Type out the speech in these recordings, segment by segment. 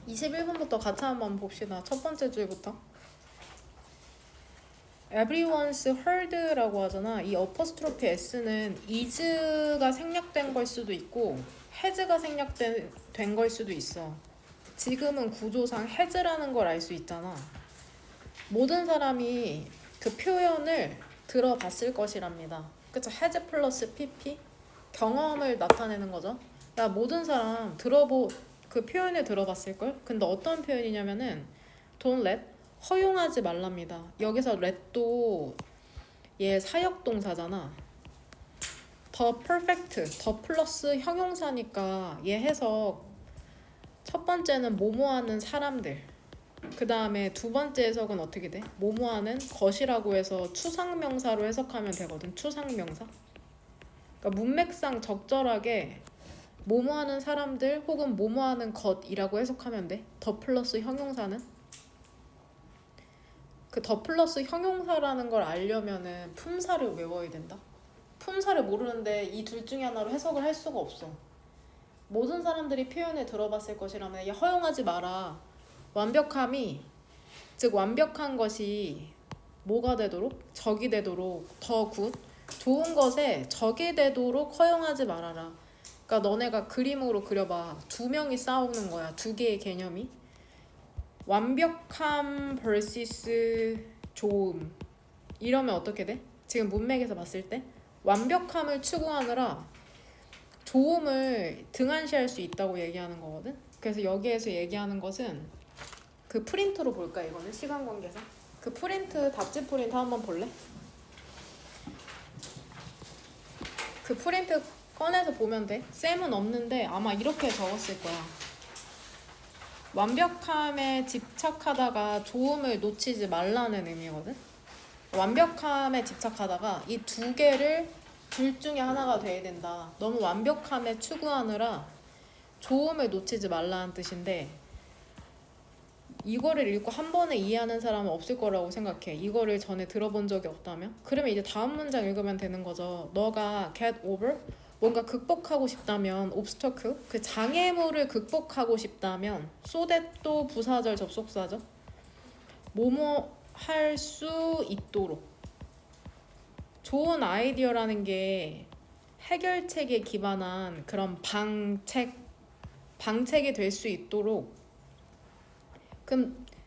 21분부터 같이 한번 봅시다. 첫 번째 줄부터. Everyone's heard라고 하잖아. 이 어퍼스트로피 s는 is가 생략된 걸 수도 있고 has가 생략된 걸 수도 있어. 지금은 구조상 has라는 걸 알 수 있잖아. 모든 사람이 그 표현을 들어봤을 것이랍니다. 그쵸? has 플러스 pp 경험을 나타내는 거죠. 야, 모든 사람 그 표현을 들어봤을걸? 근데 어떤 표현이냐면은 don't let 허용하지 말랍니다. 여기서 let도 얘 사역동사잖아. 더 perfect, 더 플러스 형용사니까 얘 해석 첫 번째는 뭐뭐하는 사람들, 그 다음에 두 번째 해석은 어떻게 돼? 뭐뭐하는 것이라고 해서 추상명사로 해석하면 되거든. 추상명사. 그러니까 문맥상 적절하게 뭐뭐하는 사람들 혹은 뭐뭐하는 것이라고 해석하면 돼. 더 플러스 형용사는. 그 더 플러스 형용사라는 걸 알려면은 품사를 외워야 된다. 품사를 모르는데 이 둘 중에 하나로 해석을 할 수가 없어. 모든 사람들이 표현을 들어봤을 것이라면 허용하지 마라. 완벽함이, 즉 완벽한 것이 뭐가 되도록? 적이 되도록, 더 굿, 좋은 것에 적이 되도록 허용하지 말아라. 그러니까 너네가 그림으로 그려봐. 두 명이 싸우는 거야. 두 개의 개념이. 완벽함 vs 좋음. 이러면 어떻게 돼? 지금 문맥에서 봤을 때 완벽함을 추구하느라 좋음을 등한시할 수 있다고 얘기하는 거거든. 그래서 여기에서 얘기하는 것은 그 프린트로 볼까? 이거는 시간 관계상 그 프린트, 답지 프린트 한번 볼래? 그 프린트 꺼내서 보면 돼. 쌤은 없는데 아마 이렇게 적었을 거야. 완벽함에 집착하다가 좋음을 놓치지 말라는 의미거든. 완벽함에 집착하다가 이 두 개를 둘 중에 하나가 돼야 된다. 너무 완벽함에 추구하느라 좋음을 놓치지 말라는 뜻인데, 이거를 읽고 한 번에 이해하는 사람은 없을 거라고 생각해. 이거를 전에 들어본 적이 없다면. 그러면 이제 다음 문장 읽으면 되는 거죠. 너가 get over, 뭔가 극복하고 싶다면, obstacle, 그 장애물을 극복하고 싶다면, so that 또 부사절 접속사죠. 뭐뭐 할 수 있도록. 좋은 아이디어라는 게 해결책에 기반한 그런 방책이 될 수 있도록.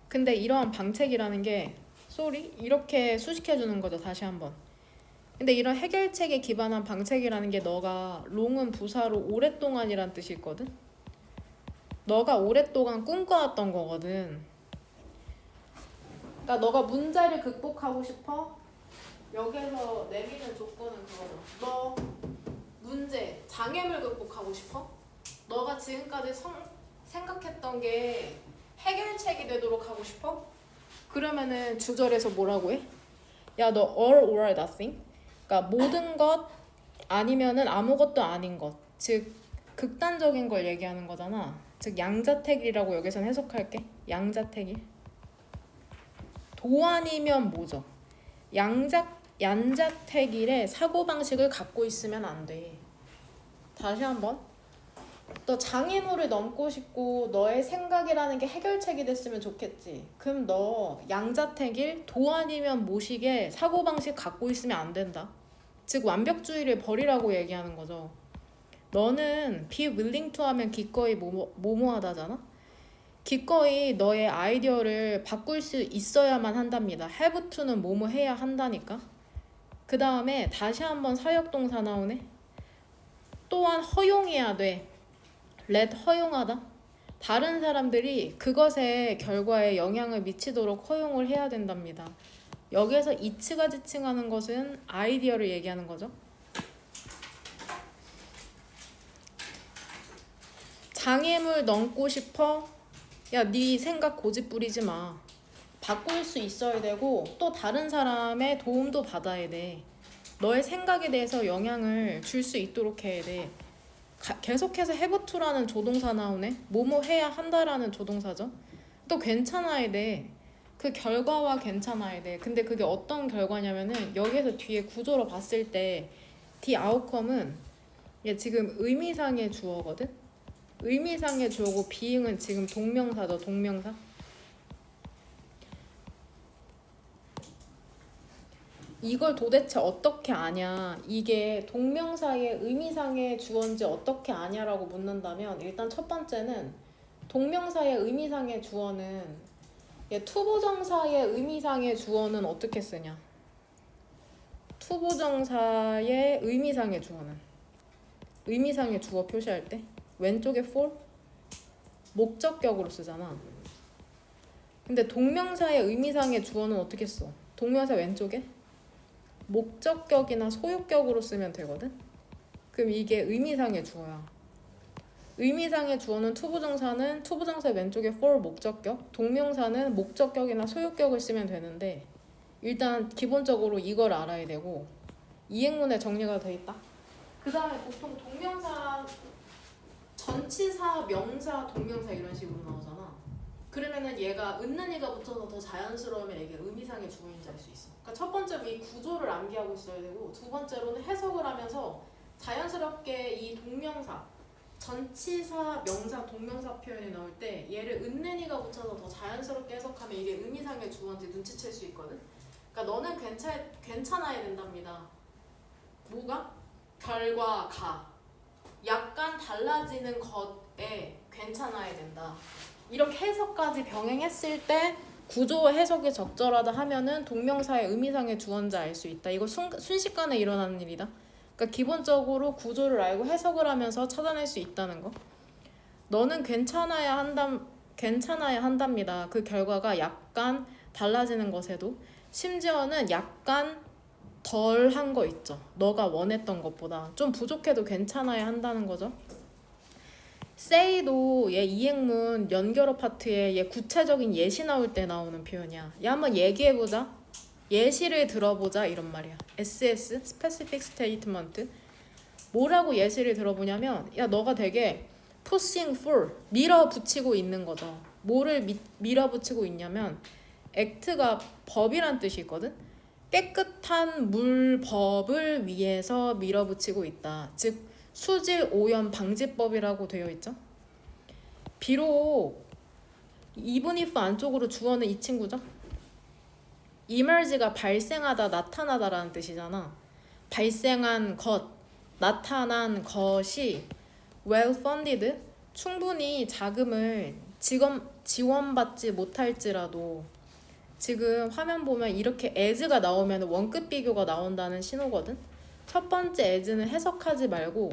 근데 이러한 방책이라는 게 이렇게 수식해주는 거죠. 다시 한번. 근데 이런 해결책에 기반한 방책이라는 게 너가 롱은 부사로 오랫동안이란 뜻이 있거든. 너가 오랫동안 꿈꿔왔던 거거든. 그러니까 너가 문제를 극복하고 싶어. 여기에서 내미는 조건은 그거죠. 너 문제, 장애물 극복하고 싶어? 너가 지금까지 생각했던 게 해결책이 되도록 하고 싶어? 그러면은 주절에서 뭐라고 해? 야, 너 all or nothing? 그러니까 모든 것 아니면은 아무것도 아닌 것. 즉 극단적인 걸 얘기하는 거잖아. 즉 양자택일이라고 여기서는 해석할게. 양자택일. 도 아니면 뭐죠? 양자택일의 사고방식을 갖고 있으면 안 돼. 다시 한번. 너 장애물을 넘고 싶고 너의 생각이라는 게 해결책이 됐으면 좋겠지. 그럼 너 양자택일, 도 아니면 모식의 사고방식 갖고 있으면 안 된다. 즉 완벽주의를 버리라고 얘기하는 거죠. 너는 be willing to 하면 기꺼이 뭐뭐하다잖아. 기꺼이 너의 아이디어를 바꿀 수 있어야만 한답니다. have to는 뭐뭐 해야 한다니까. 그 다음에 다시 한번 사역동사 나오네. 또한 허용해야 돼. let 허용하다. 다른 사람들이 그것의 결과에 영향을 미치도록 허용을 해야 된답니다. 여기에서 이츠가 지칭하는 것은 아이디어를 얘기하는 거죠. 장애물 넘고 싶어? 야, 네 생각 고집 부리지 마. 바꿀 수 있어야 되고 또 다른 사람의 도움도 받아야 돼. 너의 생각에 대해서 영향을 줄 수 있도록 해야 돼. 계속해서 have to라는 조동사 나오네. 뭐뭐 해야 한다라는 조동사죠. 또 괜찮아야 돼. 그 결과와 괜찮아야 돼. 근데 그게 어떤 결과냐면은 여기에서 뒤에 구조로 봤을 때 the outcome은 얘 지금 의미상의 주어거든. 의미상의 주어고 being은 지금 동명사죠. 동명사. 이걸 도대체 어떻게 아냐? 이게 동명사의 의미상의 주어인지 어떻게 아냐라고 묻는다면 일단 첫 번째는 동명사의 의미상의 주어는 투부정사의 의미상의 주어는 어떻게 쓰냐? 투부정사의 의미상의 주어는 의미상의 주어 표시할 때 왼쪽에 for 목적격으로 쓰잖아. 근데 동명사의 의미상의 주어는 어떻게 써? 동명사 왼쪽에 목적격이나 소유격으로 쓰면 되거든? 그럼 이게 의미상의 주어야. 의미상의 주어는 투부정사 왼쪽에 for 목적격, 동명사는 목적격이나 소유격을 쓰면 되는데 일단 기본적으로 이걸 알아야 되고 이행문에 정리가 돼 있다. 그 다음에 보통 동명사 전치사, 명사, 동명사 이런 식으로 나오잖아. 그러면은 얘가 은는이가 붙어서 더 자연스러우면 이게 의미상의 주어인지 알 수 있어. 그러니까 첫 번째로 이 구조를 암기하고 있어야 되고 두 번째로는 해석을 하면서 자연스럽게 이 동명사 전치사, 명사, 동명사 표현이 나올 때 얘를 은는이가 붙여서 더 자연스럽게 해석하면 이게 의미상의 주어인지 눈치챌 수 있거든. 그러니까 너는 괜찮아야 된답니다. 뭐가? 결과 가 약간 달라지는 것에 괜찮아야 된다. 이렇게 해석까지 병행했을 때 구조 해석이 적절하다 하면은 동명사의 의미상의 주어인지 알 수 있다. 이거 순식간에 일어나는 일이다. 그러니까 기본적으로 구조를 알고 해석을 하면서 찾아낼 수 있다는 거. 너는 괜찮아야 한답니다. 그 결과가 약간 달라지는 것에도 심지어는 약간 덜 한 거 있죠. 너가 원했던 것보다 좀 부족해도 괜찮아야 한다는 거죠. say도 얘 이행문 연결어 파트에 얘 구체적인 예시 나올 때 나오는 표현이야. 얘 한번 얘기해보자. 예시를 들어보자 이런 말이야. SS, specific statement. 뭐라고 예시를 들어보냐면 야 너가 되게 pushing for, 밀어붙이고 있는 거죠. 뭐를 밀어붙이고 있냐면 act가 법이란 뜻이 있거든. 깨끗한 물법을 위해서 밀어붙이고 있다. 즉 수질 오염 방지법이라고 되어 있죠. 비록 even if 안쪽으로 주어는 이 친구죠. emerge가 발생하다, 나타나다라는 뜻이잖아. 발생한 것, 나타난 것이 well funded, 충분히 자금을 지원받지 못할지라도 지금 화면 보면 이렇게 as가 나오면 원급 비교가 나온다는 신호거든. 첫 번째 as는 해석하지 말고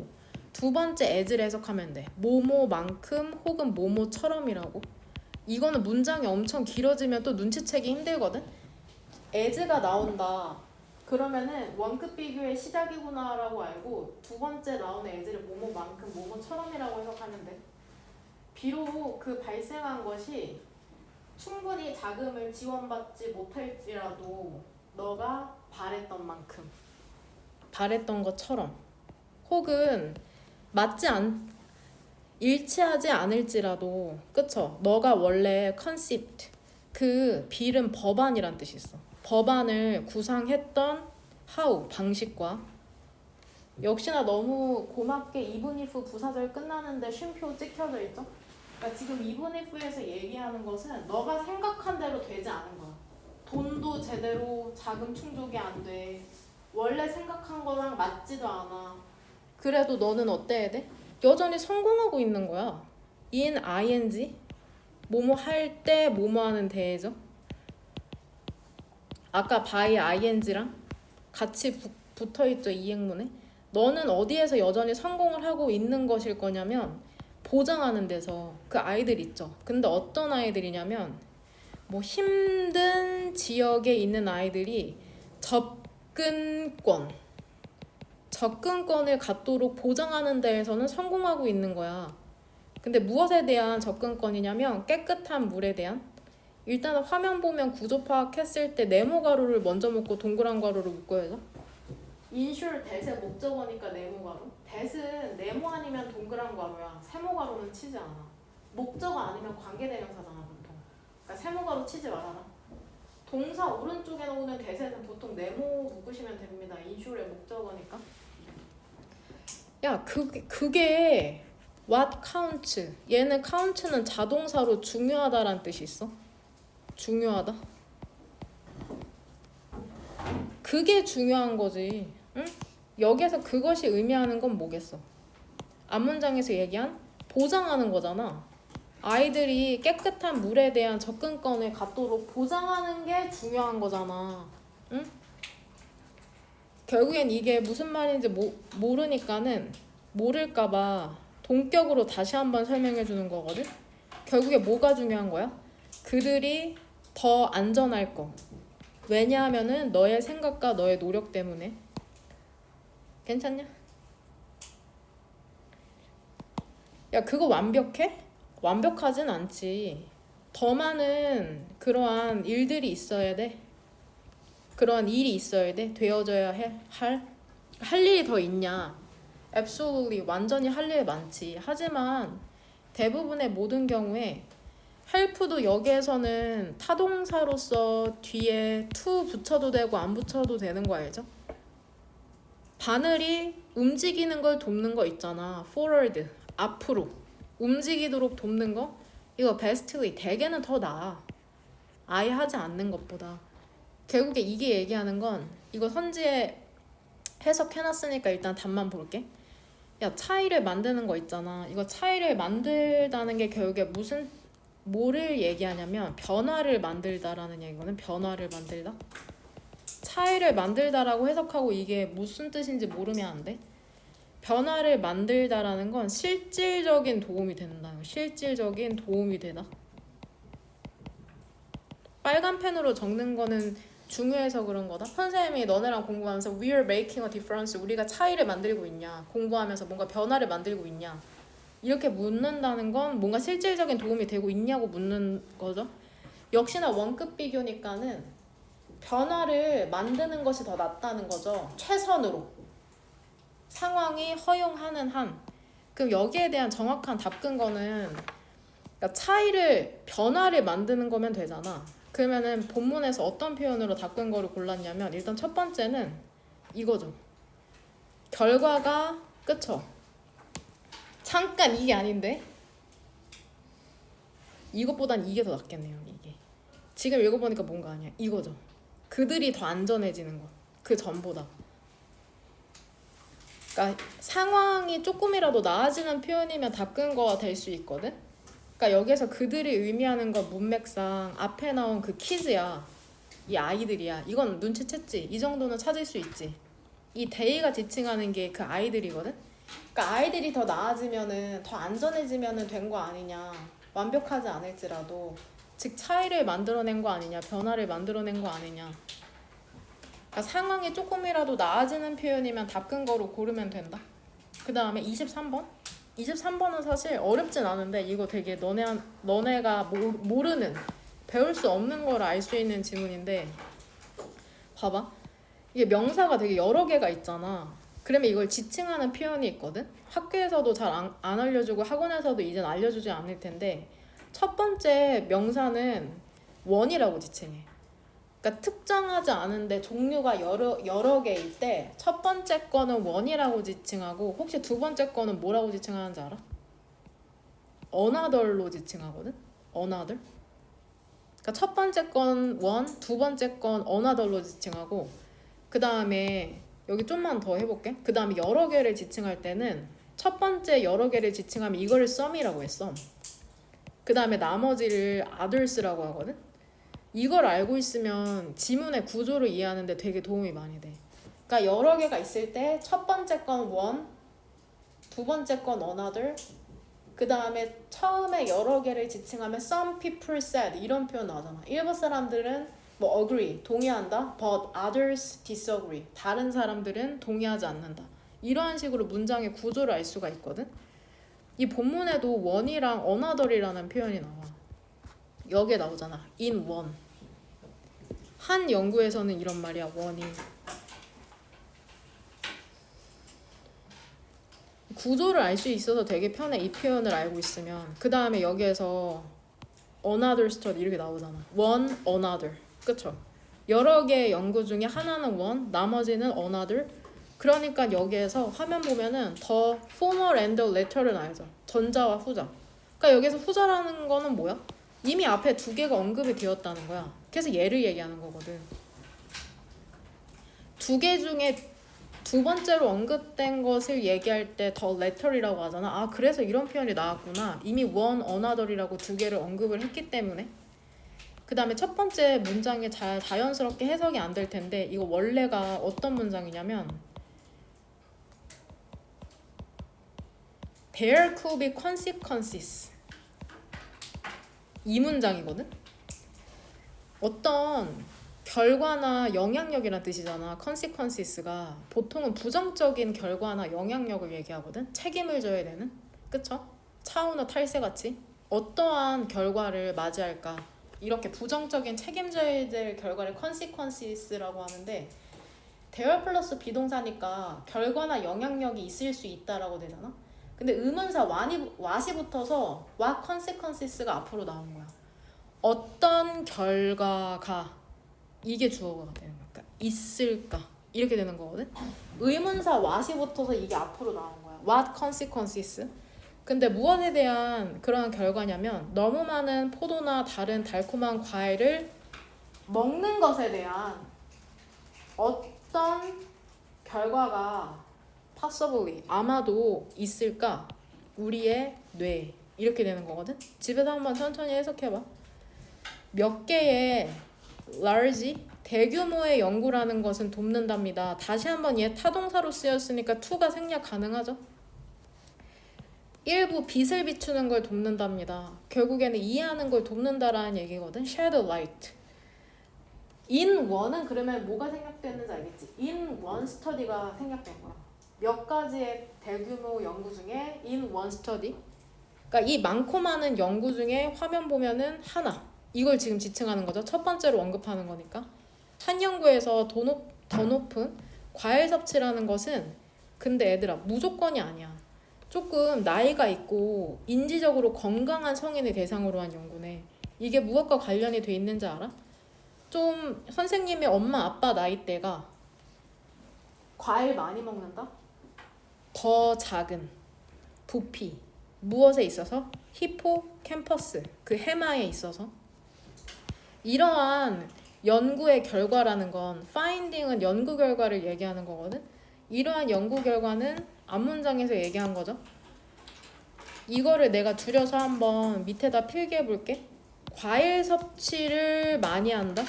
두 번째 as를 해석하면 돼. 뭐뭐만큼 혹은 뭐뭐처럼이라고. 이거는 문장이 엄청 길어지면 또 눈치채기 힘들거든. as가 나온다. 그러면은 원급 비교의 시작이구나라고 알고 두 번째 나오는 as를 뭐뭐만큼 뭐뭐처럼이라고 해석하면 돼. 비록 그 발생한 것이 충분히 자금을 지원받지 못할지라도 너가 바랬던 만큼, 바랬던 것처럼, 혹은 일치하지 않을지라도, 그쵸? 너가 원래 concept, 그 빌은 법안이란 뜻이 있어. 법안을 구상했던 how, 방식과 역시나 너무 고맙게 even if 부사절 끝나는데 쉼표 찍혀져 있죠? 그러니까 지금 even if에서 얘기하는 것은 너가 생각한 대로 되지 않은 거야. 돈도 제대로 자금 충족이 안 돼. 원래 생각한 거랑 맞지도 않아. 그래도 너는 어때야 돼? 여전히 성공하고 있는 거야. in ing 뭐뭐 할 때 뭐뭐 하는 대해죠. 아까 by ing랑 같이 붙어있죠. 이행문에. 너는 어디에서 여전히 성공을 하고 있는 것일 거냐면 보장하는 데서. 그 아이들 있죠. 근데 어떤 아이들이냐면 뭐 힘든 지역에 있는 아이들이 접근권을 갖도록 보장하는 데에서는 성공하고 있는 거야. 근데 무엇에 대한 접근권이냐면 깨끗한 물에 대한. 일단은 화면 보면 구조 파악했을 때 네모 가루를 먼저 묶고 동그란 가루를 묶어야죠. 인슐 대세 목적어니까 네모 가루. 대는 네모 아니면 동그란 가루야. 세모 가루는 치지 않아. 목적어 아니면 관계대명사잖아 보통. 그러니까 세모 가루 치지 말아라. 동사 오른쪽에 나오는 대세는 보통 네모 묶으시면 됩니다. 인슐의 목적어니까. 야 그게 What counts? 얘는 count는 자동사로 중요하다라는 뜻이 있어. 중요하다. 그게 중요한 거지. 응? 여기서 그것이 의미하는 건 뭐겠어? 앞문장에서 얘기한 보장하는 거잖아. 아이들이 깨끗한 물에 대한 접근권을 갖도록 보장하는 게 중요한 거잖아. 응? 결국엔 이게 무슨 말인지 모르니까는 모를까봐 동격으로 다시 한번 설명해 주는 거거든. 결국에 뭐가 중요한 거야? 그들이 더 안전할 거. 왜냐하면은 너의 생각과 너의 노력 때문에. 괜찮냐? 야, 그거 완벽해? 완벽하진 않지. 더 많은 그러한 일들이 있어야 돼. 그러한 일이 있어야 돼. 되어져야 할 일이 더 있냐? Absolutely 완전히 할 일 많지. 하지만 대부분의 모든 경우에 help도 여기에서는 타동사로서 뒤에 to 붙여도 되고 안 붙여도 되는 거 알죠? 바늘이 움직이는 걸 돕는 거 있잖아. forward, 앞으로 움직이도록 돕는 거. 이거 bestly, 대개는 더 나아. 아예 하지 않는 것보다. 결국에 이게 얘기하는 건 이거 선지에 해석해놨으니까 일단 답만 볼게. 야, 차이를 만드는 거 있잖아. 이거 차이를 만들다는 게 결국에 뭐를 얘기하냐면 변화를 만들다라는 얘기거든. 변화를 만들다. 차이를 만들다라고 해석하고 이게 무슨 뜻인지 모르면 안 돼. 변화를 만들다라는 건 실질적인 도움이 된다. 실질적인 도움이 되다. 빨간 펜으로 적는 거는 중요해서 그런 거다. 선생님이 너네랑 공부하면서 We are making a difference. 우리가 차이를 만들고 있냐. 공부하면서 뭔가 변화를 만들고 있냐. 이렇게 묻는다는 건 뭔가 실질적인 도움이 되고 있냐고 묻는 거죠. 역시나 원급 비교니까는 변화를 만드는 것이 더 낫다는 거죠. 최선으로. 상황이 허용하는 한. 그럼 여기에 대한 정확한 답근거는 그러니까 변화를 만드는 거면 되잖아. 그러면은 본문에서 어떤 표현으로 답근거를 골랐냐면 일단 첫 번째는 이거죠. 결과가 그쵸? 잠깐 이게 아닌데? 이것보단 이게 더 낫겠네요. 이게 지금 읽어보니까 뭔가 아니야. 이거죠. 그들이 더 안전해지는 것. 그 전보다. 그러니까 상황이 조금이라도 나아지는 표현이면 답근거가 될 수 있거든. 그러니까 여기서 그들이 의미하는 건 문맥상 앞에 나온 그 키즈야. 이 아이들이야. 이건 눈치챘지. 이 정도는 찾을 수 있지. 이 데이가 지칭하는 게 그 아이들이거든. 그러니까 아이들이 더 나아지면은 더 안전해지면은 된 거 아니냐. 완벽하지 않을지라도 즉 차이를 만들어낸 거 아니냐. 변화를 만들어낸 거 아니냐. 그러니까 상황이 조금이라도 나아지는 표현이면 답근거로 고르면 된다. 그 다음에 23번. 23번은 사실 어렵진 않은데 이거 되게 너네가 모르는 배울 수 없는 걸 알 수 있는 지문인데 봐봐. 이게 명사가 되게 여러 개가 있잖아. 그러면 이걸 지칭하는 표현이 있거든. 학교에서도 잘 안 알려주고 학원에서도 이젠 알려주지 않을 텐데 첫 번째 명사는 원이라고 지칭해. 그러니까 특정하지 않은데 종류가 여러 개일 때 첫 번째 거는 원이라고 지칭하고 혹시 두 번째 거는 뭐라고 지칭하는지 알아? another로 지칭하거든. another. 그러니까 첫 번째 건 원, 두 번째 건 another로 지칭하고 그 다음에 여기 좀만 더 해볼게. 그 다음에 여러 개를 지칭할 때는 첫 번째 여러 개를 지칭하면 이거를 some이라고 했어. 그 다음에 나머지를 others라고 하거든. 이걸 알고 있으면 지문의 구조를 이해하는데 되게 도움이 많이 돼. 그러니까 여러 개가 있을 때 첫 번째 건 one, 두 번째 건 another, 그 다음에 처음에 여러 개를 지칭하면 some people said 이런 표현 나오잖아. 일부 사람들은 뭐 agree, 동의한다. but others disagree. 다른 사람들은 동의하지 않는다. 이런 식으로 문장의 구조를 알 수가 있거든. 이 본문에도 one이랑 another이라는 표현이 나와. 여기에 나오잖아. in one. 한 연구에서는 이런 말이야. 원이 구조를 알 수 있어서 되게 편해. 이 표현을 알고 있으면. 그 다음에 여기에서 another study 이렇게 나오잖아. one, another. 그쵸? 여러 개의 연구 중에 하나는 one, 나머지는 another. 그러니까 여기에서 화면 보면은 the former and the latter는 알죠? 전자와 후자. 그러니까 여기서 후자라는 거는 뭐야? 이미 앞에 두 개가 언급이 되었다는 거야. 그래서 얘를 얘기하는 거거든. 두 개 중에 두 번째로 언급된 것을 얘기할 때 the latter이라고 하잖아. 아, 그래서 이런 표현이 나왔구나. 이미 one another이라고 두 개를 언급을 했기 때문에. 그 다음에 첫 번째 문장이 잘 자연스럽게 해석이 안 될 텐데 이거 원래가 어떤 문장이냐면 There could be consequences. 이 문장이거든? 어떤 결과나 영향력이란 뜻이잖아. consequences가 보통은 부정적인 결과나 영향력을 얘기하거든. 책임을 져야 되는. 그쵸? 차우나 탈세같이 어떠한 결과를 맞이할까 이렇게 부정적인 책임져야 될 결과를 consequences라고 하는데 there 플러스 비동사니까 결과나 영향력이 있을 수 있다라고 되잖아. 근데 의문사 what이 붙어서 what consequences가 앞으로 나온 거야. 어떤 결과가 이게 주어가 되는 거야. 그러니까 있을까 이렇게 되는 거거든. 의문사 what이 붙어서 이게 앞으로 나온 거야. what consequences. 근데 무엇에 대한 그런 결과냐면 너무 많은 포도나 다른 달콤한 과일을 먹는 것에 대한 어떤 결과가 possibly 아마도 있을까 우리의 뇌 이렇게 되는 거거든. 집에서 한번 천천히 해석해봐. 몇 개의 large 대규모의 연구라는 것은 돕는답니다. 다시 한번 얘 타동사로 쓰였으니까 to가 생략 가능하죠. 일부 빛을 비추는 걸 돕는답니다. 결국에는 이해하는 걸 돕는다라는 얘기거든. shed light. in one은 그러면 뭐가 생략됐는지 알겠지? in one study가 생략된 거야. 몇 가지의 대규모 연구 중에 in one study. 그러니까 이 많고 많은 연구 중에 화면 보면은 하나. 이걸 지금 지칭하는 거죠. 첫 번째로 언급하는 거니까. 한 연구에서 더 높은 과일 섭취라는 것은 근데 얘들아 무조건이 아니야. 조금 나이가 있고 인지적으로 건강한 성인을 대상으로 한 연구네. 이게 무엇과 관련이 돼 있는지 알아? 좀 선생님의 엄마 아빠 나이대가 과일 많이 먹는다? 더 작은 부피 무엇에 있어서? 히포캠퍼스 그 해마에 있어서 이러한 연구의 결과라는 건 finding은 연구 결과를 얘기하는 거거든. 이러한 연구 결과는 앞문장에서 얘기한 거죠. 이거를 내가 줄여서 한번 밑에다 필기해 볼게. 과일 섭취를 많이 한다.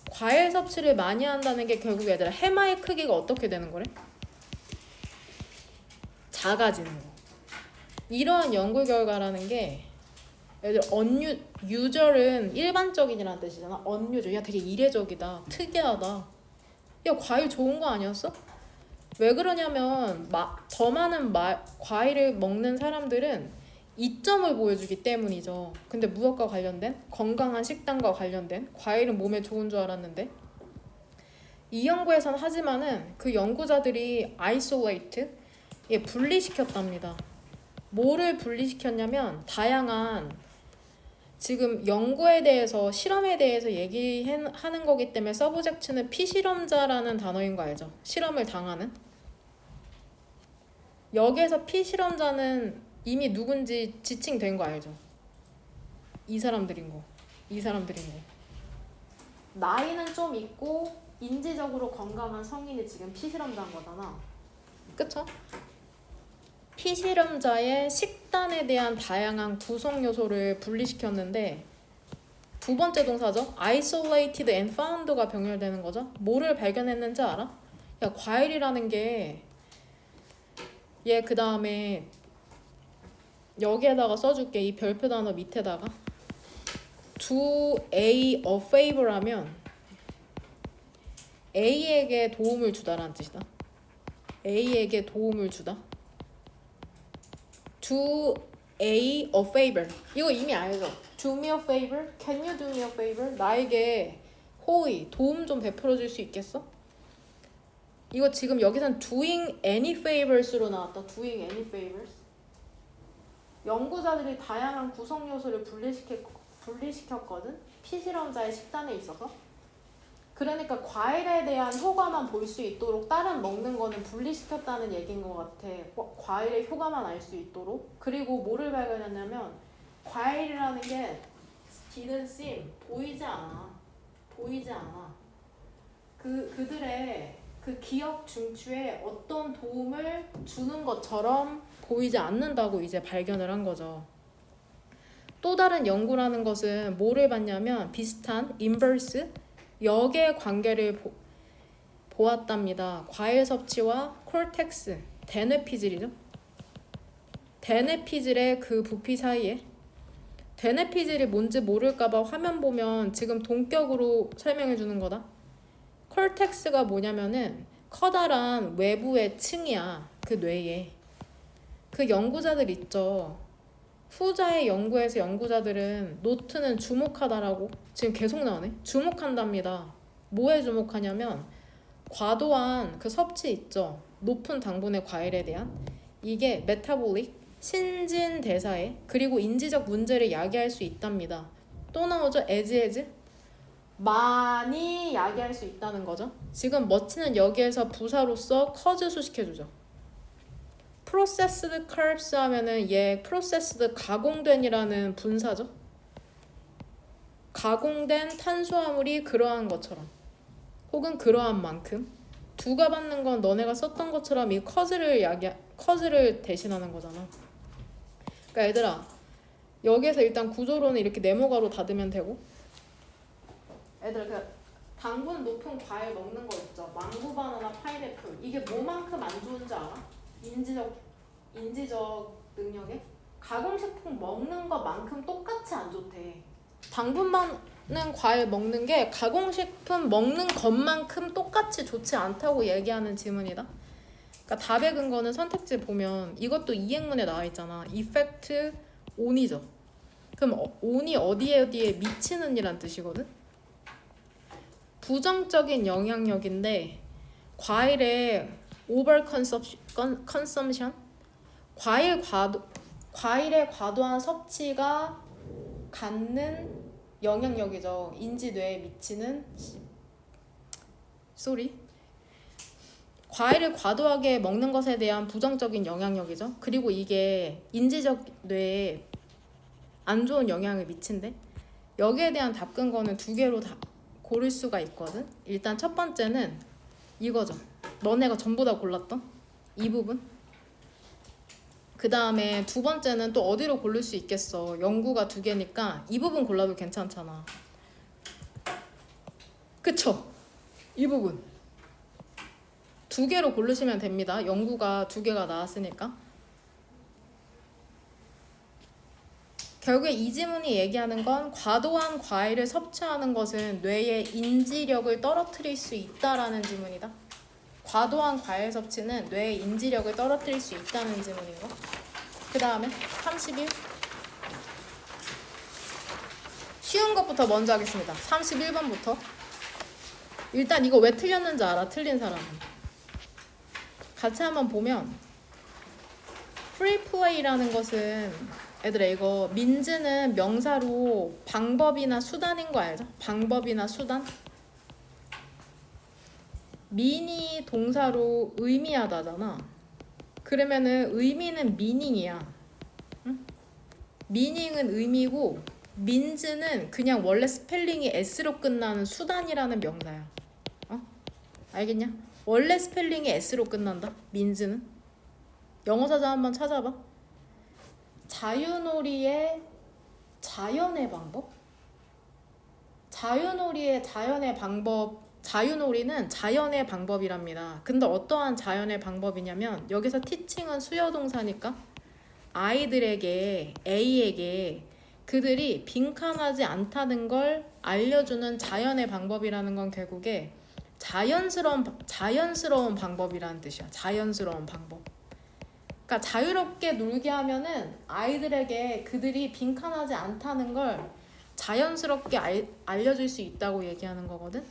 과일 섭취를 많이 한다는 게 결국 얘들아 해마의 크기가 어떻게 되는 거래? 작아지는 거. 이러한 연구 결과라는 게 얘들 unusual은 일반적인이라는 뜻이잖아. unusual 야 되게 이례적이다. 특이하다. 야 과일 좋은 거 아니었어? 왜 그러냐면 더 많은 과일을 먹는 사람들은 이점을 보여주기 때문이죠. 근데 무엇과 관련된? 건강한 식단과 관련된 과일은 몸에 좋은 줄 알았는데 이 연구에선 하지만은 그 연구자들이 isolate 분리시켰답니다. 뭐를 분리시켰냐면 다양한 지금 연구에 대해서 실험에 대해서 얘기하는 거기 때문에 서브젝트는 피실험자라는 단어인 거 알죠? 실험을 당하는 여기에서 피실험자는 이미 누군지 지칭된 거 알죠? 이 사람들인 거 나이는 좀 있고 인지적으로 건강한 성인이 지금 피실험자인 거잖아. 그쵸? 피실험자의 식단에 대한 다양한 구성 요소를 분리시켰는데 두 번째 동사죠. isolated and found가 병렬되는 거죠. 뭐를 발견했는지 알아? 야 과일이라는 게 얘 그 다음에 여기에다가 써줄게. 이 별표 단어 밑에다가 do A a favor 하면 A에게 도움을 주다라는 뜻이다. A에게 도움을 주다. do A a favor. 이거 이미 알죠? Do me a favor? Can you do me a favor? 나에게 호의, 도움 좀 베풀어 줄 수 있겠어? 이거 지금 여기선 doing any favors로 나왔다. doing any favors. 연구자들이 다양한 구성 요소를 분리시켰거든. 피실험자의 식단에 있어서. 그러니까 과일에 대한 효과만 볼 수 있도록 다른 먹는 거는 분리시켰다는 얘기인 것 같아. 과일의 효과만 알 수 있도록. 그리고 뭐를 발견했냐면 과일이라는 게 didn't seem, 보이지 않아. 보이지 않아. 그들의 그 기억 중추에 어떤 도움을 주는 것처럼 보이지 않는다고 이제 발견을 한 거죠. 또 다른 연구라는 것은 뭐를 봤냐면 비슷한 인버스 역의 관계를 보았답니다. 과일 섭취와 콜텍스, 대뇌피질이죠. 대뇌피질의 그 부피 사이에 대뇌피질이 뭔지 모를까봐 화면 보면 지금 동격으로 설명해 주는 거다. 콜텍스가 뭐냐면은 커다란 외부의 층이야. 그 뇌에. 그 연구자들 있죠. 후자의 연구에서 연구자들은 노트는 주목하다라고 지금 계속 나오네. 주목한답니다. 뭐에 주목하냐면 과도한 그 섭취 있죠. 높은 당분의 과일에 대한 이게 메타볼릭 신진대사에 그리고 인지적 문제를 야기할 수 있답니다. 또 나오죠. as 많이 야기할 수 있다는 거죠. 지금 머치는 여기에서 부사로서 커즈수 시켜주죠. processed carbs 하면은 얘 processed 가공된이라는 분사죠. 가공된 탄수화물이 그러한 것처럼 혹은 그러한 만큼 두가 받는 건 너네가 썼던 것처럼 이 커즈를 대신하는 거잖아. 그러니까 얘들아 여기에서 일단 구조로는 이렇게 네모가로 닫으면 되고 애들 그 당분 높은 과일 먹는 거 있죠. 망고, 바나나, 파인애플 이게 뭐만큼 안 좋은지 알아? 인지적 능력에? 가공식품 먹는 것만큼 똑같이 안 좋대. 당분 많은 과일 먹는 게 가공식품 먹는 것만큼 똑같이 좋지 않다고 얘기하는 지문이다. 그러니까 답의 근거는 선택지 보면 이것도 이행문에 나와 있잖아. 이펙트 온이죠. 그럼 온이 어디에 미치는 이란 뜻이거든. 부정적인 영향력인데 과일의 오버 컨섬션 과일의 과도한 섭취가 갖는 영향력이죠. 인지뇌에 미치는 과일을 과도하게 먹는 것에 대한 부정적인 영향력이죠. 그리고 이게 인지적 뇌에 안 좋은 영향을 미친대. 여기에 대한 답 근거는 두 개로 다 고를 수가 있거든. 일단 첫 번째는 이거죠. 너네가 전부 다 골랐던 이 부분. 그 다음에 두 번째는 또 어디로 고를 수 있겠어. 연구가 두 개니까 이 부분 골라도 괜찮잖아. 그쵸? 이 부분 두 개로 고르시면 됩니다. 연구가 두 개가 나왔으니까. 결국에 이 지문이 얘기하는 건 과도한 과일을 섭취하는 것은 뇌의 인지력을 떨어뜨릴 수 있다라는 지문이다. 과도한 과일 섭취는 뇌의 인지력을 떨어뜨릴 수 있다는 지문인 거. 그 다음에 31. 쉬운 것부터 먼저 하겠습니다. 31번부터. 일단 이거 왜 틀렸는지 알아? 틀린 사람은. 같이 한번 보면 free play라는 것은 얘들아 이거 민즈는 명사로 방법이나 수단인 거 알죠? 방법이나 수단. mean이 동사로 의미하다잖아. 그러면은 의미는 meaning이야. 응? meaning은 의미고 민즈는 그냥 원래 스펠링이 s로 끝나는 수단이라는 명사야. 알겠냐? 원래 스펠링이 s로 끝난다. 민즈는. 영어사전 한번 찾아봐. 자유놀이의 자연의 방법? 자유놀이는 자연의 방법이랍니다. 근데 어떠한 자연의 방법이냐면 여기서 teaching은 수요동사니까 아이들에게 A에게 그들이 빈칸하지 않다는 걸 알려주는 자연의 방법이라는 건 결국에 자연스러운 방법이라는 뜻이야. 자연스러운 방법. 그러니까 자유롭게 놀게 하면은 아이들에게 그들이 빈칸하지 않다는 걸 자연스럽게 알려줄 수 있다고 얘기하는 거거든.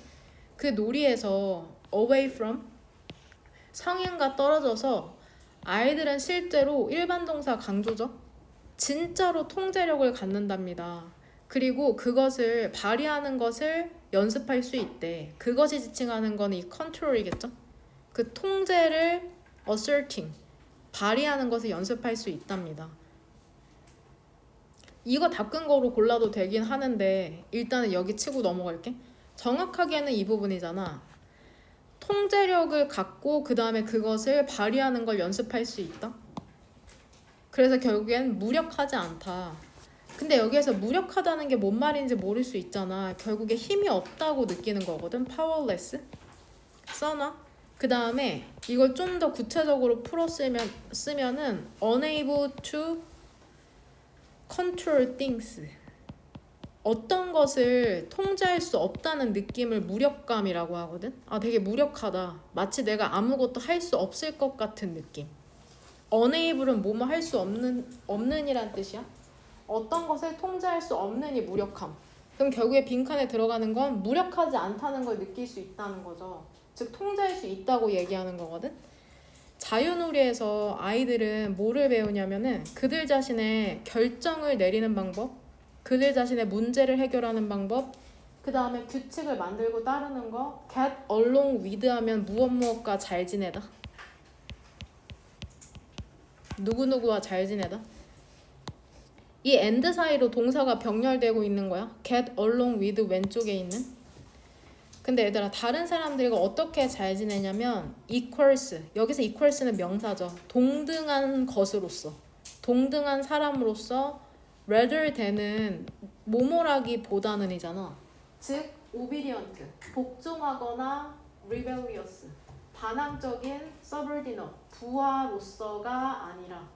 그 놀이에서 away from 성인과 떨어져서 아이들은 실제로 일반 동사 강조죠. 진짜로 통제력을 갖는답니다. 그리고 그것을 발휘하는 것을 연습할 수 있대. 그것이 지칭하는 거는 이 컨트롤이겠죠? 그 통제를 asserting, 발휘하는 것을 연습할 수 있답니다. 이거 다 끈 거로 골라도 되긴 하는데 일단은 여기 치고 넘어갈게. 정확하게는 이 부분이잖아. 통제력을 갖고 그 다음에 그것을 발휘하는 걸 연습할 수 있다. 그래서 결국엔 무력하지 않다. 근데 여기에서 무력하다는 게 뭔 말인지 모를 수 있잖아. 결국에 힘이 없다고 느끼는 거거든. powerless. 써놔. 그 다음에 이걸 좀 더 구체적으로 쓰면은 unable to control things. 어떤 것을 통제할 수 없다는 느낌을 무력감이라고 하거든. 아, 되게 무력하다. 마치 내가 아무것도 할 수 없을 것 같은 느낌. unable은 뭐뭐 할 수 없는이란 뜻이야. 어떤 것을 통제할 수 없는이 무력함. 그럼 결국에 빈칸에 들어가는 건 무력하지 않다는 걸 느낄 수 있다는 거죠. 즉 통제할 수 있다고 얘기하는 거거든. 자유놀이에서 아이들은 뭐를 배우냐면은 그들 자신의 결정을 내리는 방법, 그들 자신의 문제를 해결하는 방법, 그 다음에 규칙을 만들고 따르는 거. get along with 하면 무엇과 잘 지내다. 누구누구와 잘 지내다. 이 and 사이로 동사가 병렬되고 있는 거야. get along with 왼쪽에 있는. 근데 얘들아, 다른 사람들과 어떻게 잘 지내냐면 equals, 여기서 equals는 명사죠. 동등한 것으로서, 동등한 사람으로서 rather than은 뭐뭐라기보다는 이잖아. 즉 obedient, 복종하거나 rebellious, 반항적인 subordinate, 부하로서가 아니라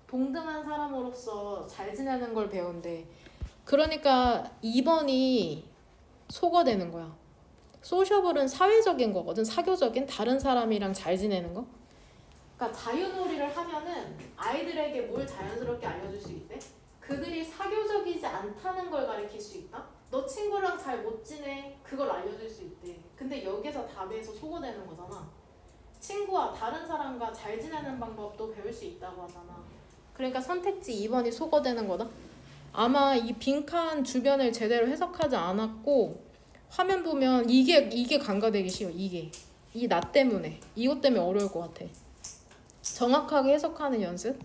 동등한 사람으로서 잘 지내는 걸 배운대. 그러니까 2번이 소거되는 거야. 소셜은 사회적인 거거든. 사교적인, 다른 사람이랑 잘 지내는 거. 그러니까 자유놀이를 하면은 아이들에게 뭘 자연스럽게 알려줄 수 있대? 그들이 사교적이지 않다는 걸 가르칠 수 있다? 너 친구랑 잘 못 지내? 그걸 알려줄 수 있대. 근데 여기서 답에서 소거되는 거잖아. 친구와 다른 사람과 잘 지내는 방법도 배울 수 있다고 하잖아. 그러니까 선택지 2번이 소거되는 거다. 아마 이 빈칸 주변을 제대로 해석하지 않았고 화면 보면 이게 간과되기 쉬워. 이게 이 나 때문에 이것 때문에 어려울 것 같아. 정확하게 해석하는 연습.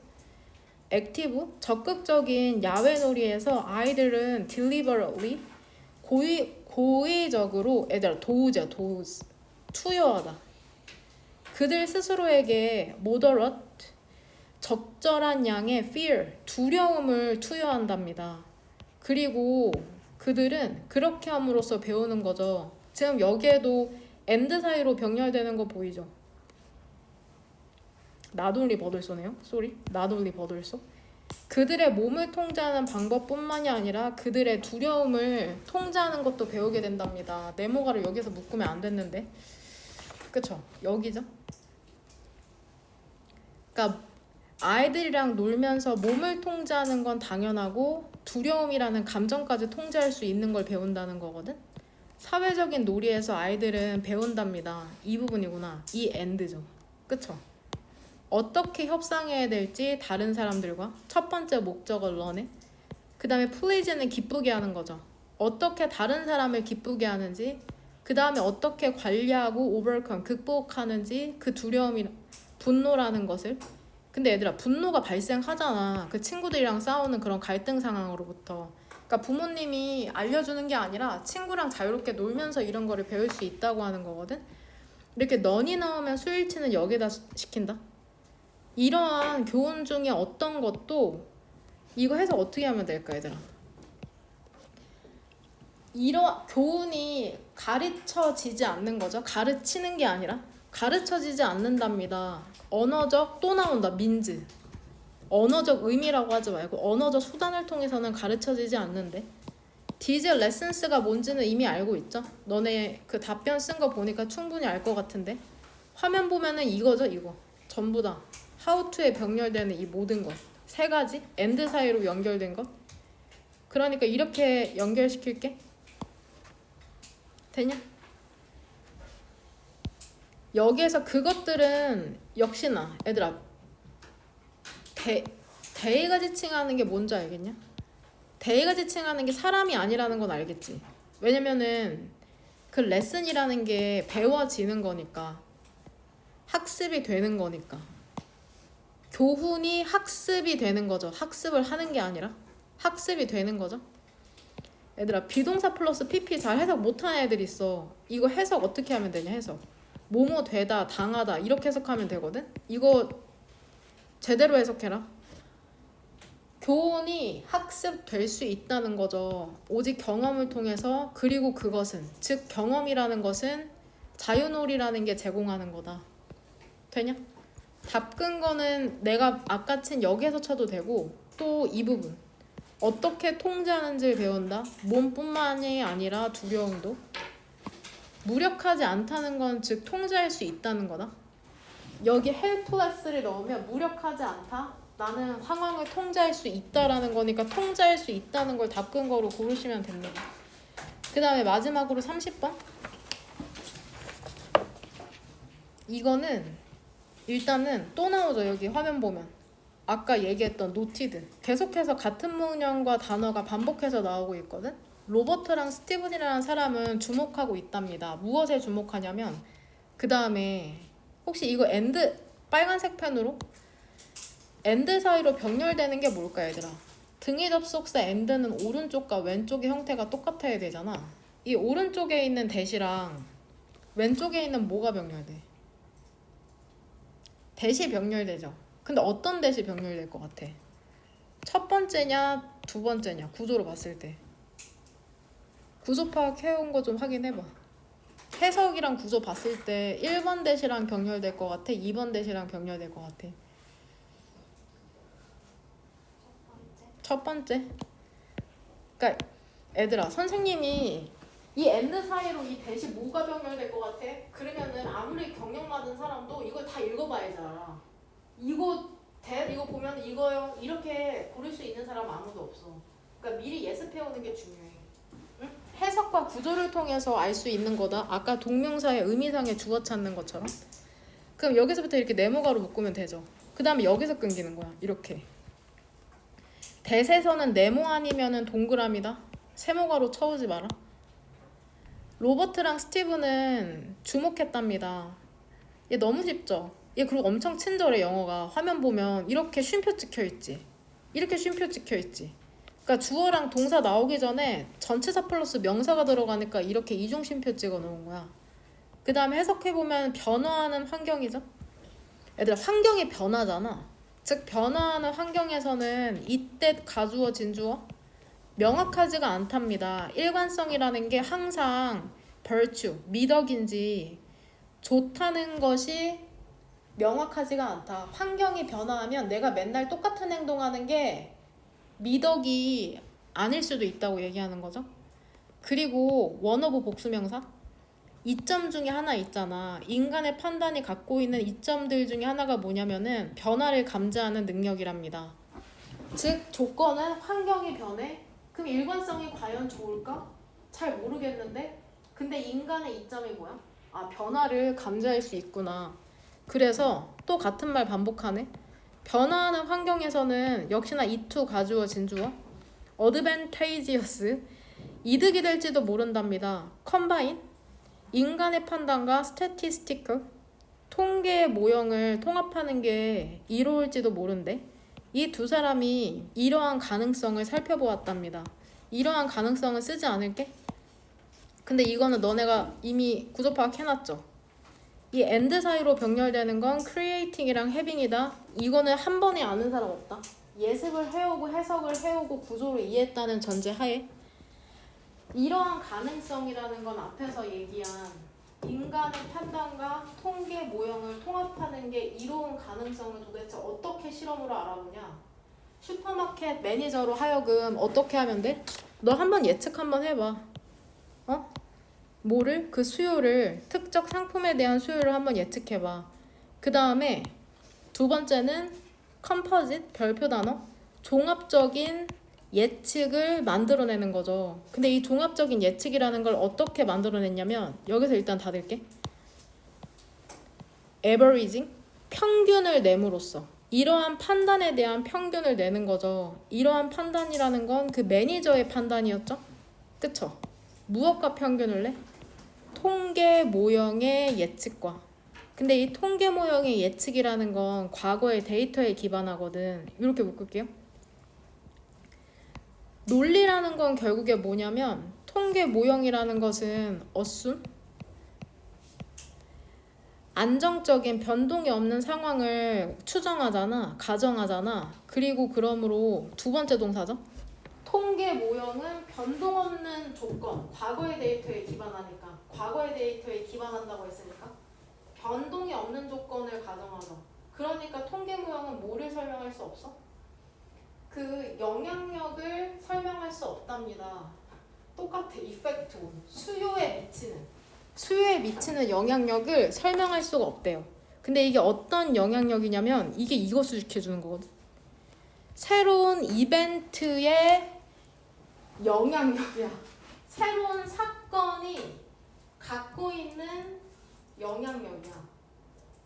액티브, 적극적인 야외놀이에서 아이들은 deliberately, 고의적으로, 애들아 도우자, 투여하다. 그들 스스로에게 moderate, 적절한 양의 fear, 두려움을 투여한답니다. 그리고 그들은 그렇게 함으로써 배우는 거죠. 지금 여기에도 and 사이로 병렬되는 거 보이죠? not only 버들소네요. 쏘리. not only 버들소. 그들의 몸을 통제하는 방법뿐만이 아니라 그들의 두려움을 통제하는 것도 배우게 된답니다. 네모가를 여기서 묶으면 안 됐는데. 그쵸? 여기죠? 그러니까 아이들이랑 놀면서 몸을 통제하는 건 당연하고 두려움이라는 감정까지 통제할 수 있는 걸 배운다는 거거든. 사회적인 놀이에서 아이들은 배운답니다. 이 부분이구나. 이 and죠. 그쵸? 어떻게 협상해야 될지 다른 사람들과. 첫 번째 목적을 learn에. 그 다음에 please는 기쁘게 하는 거죠. 어떻게 다른 사람을 기쁘게 하는지, 그 다음에 어떻게 관리하고 overcome, 극복하는지, 그 두려움이 분노라는 것을. 근데 얘들아, 분노가 발생하잖아. 그 친구들이랑 싸우는 그런 갈등 상황으로부터. 그러니까 부모님이 알려주는 게 아니라 친구랑 자유롭게 놀면서 이런 거를 배울 수 있다고 하는 거거든. 이렇게 넌이 나오면 수일치는 여기다 시킨다. 이러한 교훈 중에 어떤 것도 이거 해서 어떻게 하면 될까 얘들아? 교훈이 가르쳐지지 않는 거죠. 가르치는 게 아니라 가르쳐지지 않는답니다. 언어적, 또 나온다. 민즈. 언어적 의미라고 하지 말고 언어적 수단을 통해서는 가르쳐지지 않는데. 디즈 레슨스가 뭔지는 이미 알고 있죠? 너네 그 답변 쓴 거 보니까 충분히 알 것 같은데. 화면 보면은 이거죠, 이거. 전부 다 how to에 병렬되는 이 모든 것. 세 가지 and 사이로 연결된 것. 그러니까 이렇게 연결시킬게. 되냐? 여기에서 그것들은 역시나 얘들아 대의가 지칭하는 게 뭔지 알겠냐? 대의가 지칭하는 게 사람이 아니라는 건 알겠지? 왜냐면은 그 레슨이라는 게 배워지는 거니까, 학습이 되는 거니까. 교훈이 학습이 되는 거죠. 학습을 하는 게 아니라 학습이 되는 거죠. 얘들아, 비동사 플러스 PP 잘 해석 못하는 애들 있어. 이거 해석 어떻게 하면 되냐, 해석. 뭐뭐 되다, 당하다 이렇게 해석하면 되거든. 이거 제대로 해석해라. 교훈이 학습될 수 있다는 거죠. 오직 경험을 통해서. 그리고 그것은, 즉 경험이라는 것은 자유놀이라는 게 제공하는 거다. 되냐? 답근 거는 내가 아까 친 여기에서 쳐도 되고, 또 이 부분 어떻게 통제하는지를 배운다. 몸뿐만이 아니라 두려움도. 무력하지 않다는 건 즉 통제할 수 있다는 거다. 여기 helpless를 넣으면 무력하지 않다, 나는 상황을 통제할 수 있다라는 거니까 통제할 수 있다는 걸 답근거로 고르시면 됩니다. 그 다음에 마지막으로 30번. 이거는 일단은 또 나오죠. 여기 화면 보면 아까 얘기했던 노티드, 계속해서 같은 문형과 단어가 반복해서 나오고 있거든. 로버트랑 스티븐이라는 사람은 주목하고 있답니다. 무엇에 주목하냐면, 그 다음에 혹시 이거 엔드, 빨간색 펜으로 엔드 사이로 병렬되는 게 뭘까 얘들아? 등위 접속사 엔드는 오른쪽과 왼쪽의 형태가 똑같아야 되잖아. 이 오른쪽에 있는 대시랑 왼쪽에 있는 뭐가 병렬돼? 대시 병렬되죠. 근데 어떤 대시 병렬될 것 같아? 첫 번째냐 두 번째냐, 구조로 봤을 때. 구조 파악해온 거 좀 확인해봐. 해석이랑 구조 봤을 때 1번 대시랑 병렬될 것 같아? 2번 대시랑 병렬될 것 같아? 첫 번째. 그러니까 애들아, 선생님이 이 엔드 사이로 이 대시 뭐가 병렬될 것 같아? 그러면은 아무리 경력 받은 사람도 이걸 다 읽어봐야지 알아. 이거 보면 이거요 이렇게 고를 수 있는 사람 아무도 없어. 그러니까 미리 예습해오는 게 중요해. 응? 해석과 구조를 통해서 알 수 있는 거다. 아까 동명사의 의미상의 주어 찾는 것처럼. 그럼 여기서부터 이렇게 네모가로 묶으면 되죠. 그 다음에 여기서 끊기는 거야. 이렇게. 대세서는 네모 아니면은 동그라미다. 세모가로 쳐오지 마라. 로버트랑 스티븐은 주목했답니다. 얘 너무 쉽죠? 얘 그리고 엄청 친절해. 영어가 화면 보면 이렇게 쉼표 찍혀있지, 이렇게 쉼표 찍혀있지. 그러니까 주어랑 동사 나오기 전에 전치사 플러스 명사가 들어가니까 이렇게 이중 쉼표 찍어 놓은 거야. 그 다음에 해석해보면 변화하는 환경이죠. 얘들아, 환경이 변하잖아. 즉 변화하는 환경에서는 이때 가주어 진주어 명확하지가 않답니다. 일관성이라는 게 항상 virtue, 미덕인지 좋다는 것이 명확하지가 않다. 환경이 변화하면 내가 맨날 똑같은 행동하는 게 미덕이 아닐 수도 있다고 얘기하는 거죠. 그리고 원어브 복수명사, 이점 중에 하나 있잖아. 인간의 판단이 갖고 있는 이점들 중에 하나가 뭐냐면은 변화를 감지하는 능력이랍니다. 즉 조건은 환경이 변해? 그럼 일관성이 과연 좋을까? 잘 모르겠는데? 근데 인간의 이점이 뭐야? 아, 변화를 감지할 수 있구나. 그래서 또 같은 말 반복하네. 변화하는 환경에서는 역시나 이투 가주어 진주어 어드밴테이지어스, 이득이 될지도 모른답니다. 컴바인, 인간의 판단과 스태티스티컬, 통계의 모형을 통합하는 게 이로울지도 모른대. 이 두 사람이 이러한 가능성을 살펴보았답니다. 이러한 가능성은 쓰지 않을게? 근데 이거는 너네가 이미 구조 파악해놨죠? 이 and 사이로 병렬되는 건 creating이랑 having이다. 이거는 한 번에 아는 사람 없다. 예습을 해오고 해석을 해오고 구조를 이해했다는 전제 하에 이러한 가능성이라는 건 앞에서 얘기한 인간의 판단과 통계 모형을 통합하는 게 이로운 가능성을 도대체 어떻게 실험으로 알아보냐. 슈퍼마켓 매니저로 하여금 어떻게 하면 돼? 너 한번 예측 한번 해봐. 뭐를? 그 수요를, 특정 상품에 대한 수요를 한번 예측해봐. 그 다음에 두 번째는 컴포짓, 별표 단어, 종합적인 예측을 만들어내는 거죠. 근데 이 종합적인 예측이라는 걸 어떻게 만들어냈냐면 여기서 일단 닫을게. averaging, 평균을 내므로써 이러한 판단에 대한 평균을 내는 거죠. 이러한 판단이라는 건 그 매니저의 판단이었죠. 그쵸? 무엇과 평균을 내? 통계 모형의 예측과. 근데 이 통계 모형의 예측이라는 건 과거의 데이터에 기반하거든. 이렇게 묶을게요. 논리라는 건 결국에 뭐냐면 통계 모형이라는 것은 assume 안정적인 변동이 없는 상황을 추정하잖아, 가정하잖아. 그리고 그러므로 두 번째 동사죠. 통계 모형은 변동 없는 조건, 과거의 데이터에 기반하니까. 과거의 데이터에 기반한다고 했으니까 변동이 없는 조건을 가정하죠. 그러니까 통계 모형은 뭐를 설명할 수 없어? 그 영향력을 설명할 수 없답니다. 똑같아. 이펙트 온. 수요에 미치는 영향력을 설명할 수가 없대요. 근데 이게 어떤 영향력이냐면 이게 이것을 지켜주는 거거든. 새로운 이벤트의 영향력이야. 새로운 사건이 갖고 있는 영향력이야.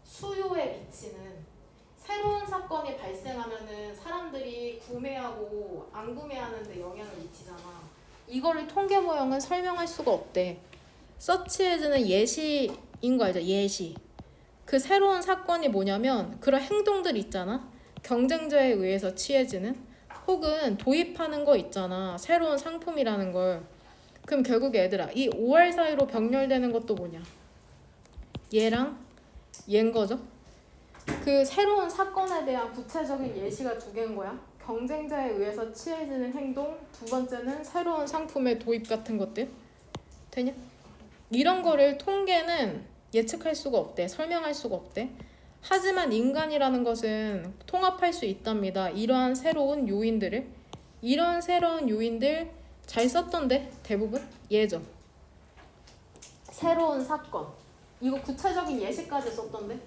수요에 미치는. 새로운 사건이 발생하면은 사람들이 구매하고 안 구매하는데 영향을 미치잖아. 이거를 통계 모형은 설명할 수가 없대. 서치에즈는 예시인 거 알죠? 예시. 그 새로운 사건이 뭐냐면 그런 행동들 있잖아. 경쟁자에 의해서 취해지는 혹은 도입하는 거 있잖아. 새로운 상품이라는 걸. 그럼 결국에 얘들아 이 5월 사이로 병렬되는 것도 뭐냐? 얘랑 얘인 거죠. 그 새로운 사건에 대한 구체적인 예시가 두 개인 거야. 경쟁자에 의해서 취해지는 행동, 두 번째는 새로운 상품의 도입 같은 것들. 되냐? 이런 거를 통계는 예측할 수가 없대. 설명할 수가 없대. 하지만 인간이라는 것은 통합할 수 있답니다. 이러한 새로운 요인들을. 이런 새로운 요인들 잘 썼던데 대부분? 예죠. 새로운 사건. 이거 구체적인 예시까지 썼던데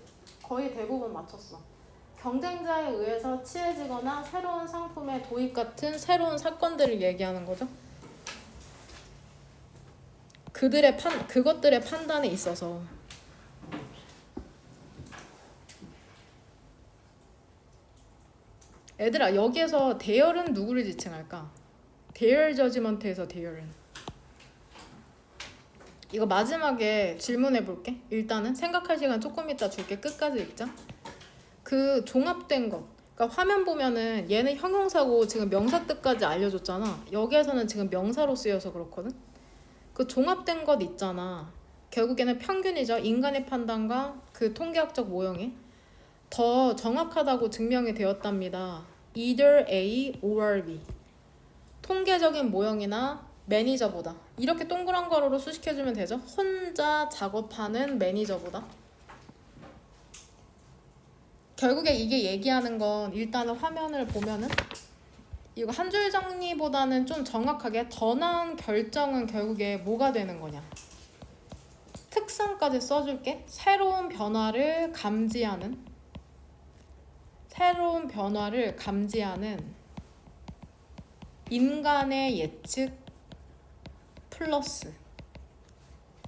거의 대부분 맞췄어. 경쟁자에 의해서 취해지거나 새로운 상품의 도입 같은 새로운 사건들을 얘기하는 거죠. 그것들의 판단에 있어서. 얘들아 여기에서 대열은 누구를 지칭할까? 대열 저지먼트에서 대열은 이거 마지막에 질문해 볼게. 일단은 생각할 시간 조금 이따 줄게. 끝까지 읽자. 그 종합된 것. 그러니까 화면 보면은 얘는 형용사고 지금 명사 뜻까지 알려줬잖아. 여기에서는 지금 명사로 쓰여서 그렇거든. 그 종합된 것 있잖아. 결국에는 평균이죠. 인간의 판단과 그 통계학적 모형이 더 정확하다고 증명이 되었답니다. Either A or B. 통계적인 모형이나 매니저보다. 이렇게 동그란 가로로 수식해주면 되죠. 혼자 작업하는 매니저보다. 결국에 이게 얘기하는 건 일단은 화면을 보면은 이거 한 줄 정리보다는 좀 정확하게 더 나은 결정은 결국에 뭐가 되는 거냐. 특성까지 써줄게. 새로운 변화를 감지하는 인간의 예측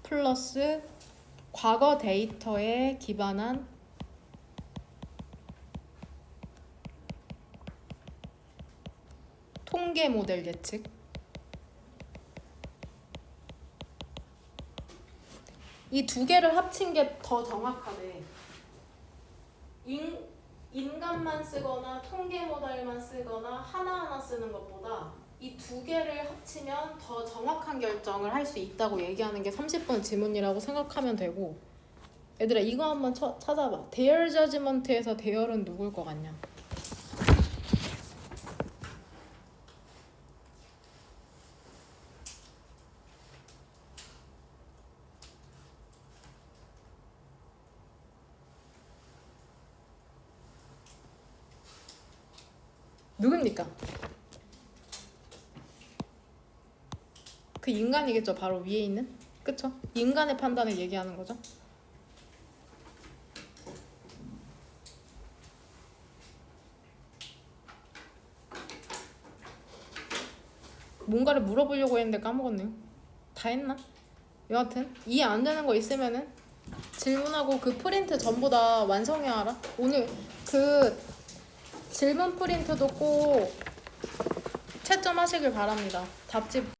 플러스 과거 데이터에 기반한 통계 모델 예측. 이 두 개를 합친 게 더 정확하네. 인간만 쓰거나 통계 모델만 쓰거나 하나하나 쓰는 것보다 이 두 개를 합치면 더 정확한 결정을 할 수 있다고 얘기하는 게 30번 지문이라고 생각하면 되고. 얘들아 이거 한번 찾아봐. 대열 저지먼트에서 대열은 누굴 것 같냐? 누굽니까? 그 인간이겠죠. 바로 위에 있는. 그쵸? 인간의 판단을 얘기하는 거죠. 뭔가를 물어보려고 했는데 까먹었네요. 다 했나? 여하튼 이해 안 되는 거 있으면은 질문하고 그 프린트 전부 다 완성해야 알아. 오늘 그 질문 프린트도 꼭 채점하시길 바랍니다. 답지